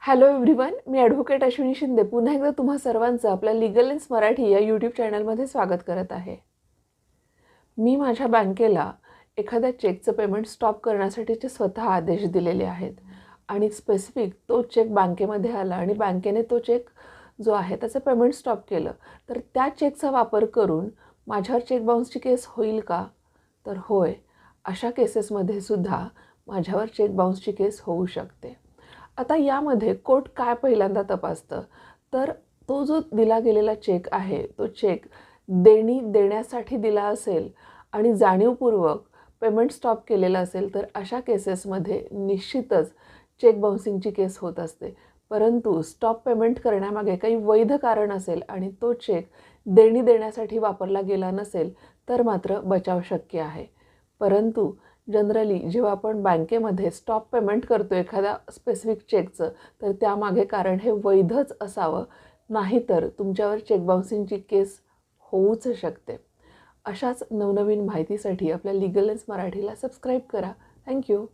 Hello everyone, मी advocate Ashwini Shinde पुन्हा एकदा तुम्हा सर्वांचं आपल्या लीगल लेन्स मराठी या यूट्यूब चॅनलमध्ये स्वागत करत आहे. मी माझ्या बँकेला एखाद्या चेकचं पेमेंट स्टॉप करण्यासाठीचे स्वतः आदेश दिलेले आहेत आणि स्पेसिफिक तो चेक बँकेमध्ये आला आणि बँकेने तो चेक जो आहे त्याचं पेमेंट स्टॉप केलं, तर त्या चेकचा वापर करून माझ्यावर चेक बाउन्सची केस होईल का? तर होय, अशा केसेसमध्ये सुद्धा माझ्यावर चेक बाउन्सची केस होऊ शकते. आता यामध्ये कोर्ट काय पहिल्यांदा तपासतं, तर तो जो दिला गेलेला चेक आहे, तो चेक देणी देण्यासाठी दिला असेल आणि जाणीवपूर्वक पेमेंट स्टॉप केलेलं असेल, तर अशा केसेसमध्ये निश्चितच चेक बाउन्सिंगची केस होत असते. परंतु स्टॉप पेमेंट करण्यामागे काही वैध कारण असेल आणि तो चेक देणी देण्यासाठी वापरला गेला नसेल, तर मात्र बचाव शक्य आहे. परंतु जनरली जेव्हा आपण बँकेमध्ये स्टॉप पेमेंट करतो एखाद्या स्पेसिफिक चेकचं, तर त्यामागे कारण हे वैधच असावं, नाहीतर तुमच्यावर चेक बाउन्सिंगची केस होऊच शकते. अशाच नवनवीन माहितीसाठी आपल्या लीगल लेन्स मराठीला सबस्क्राईब करा. थँक्यू.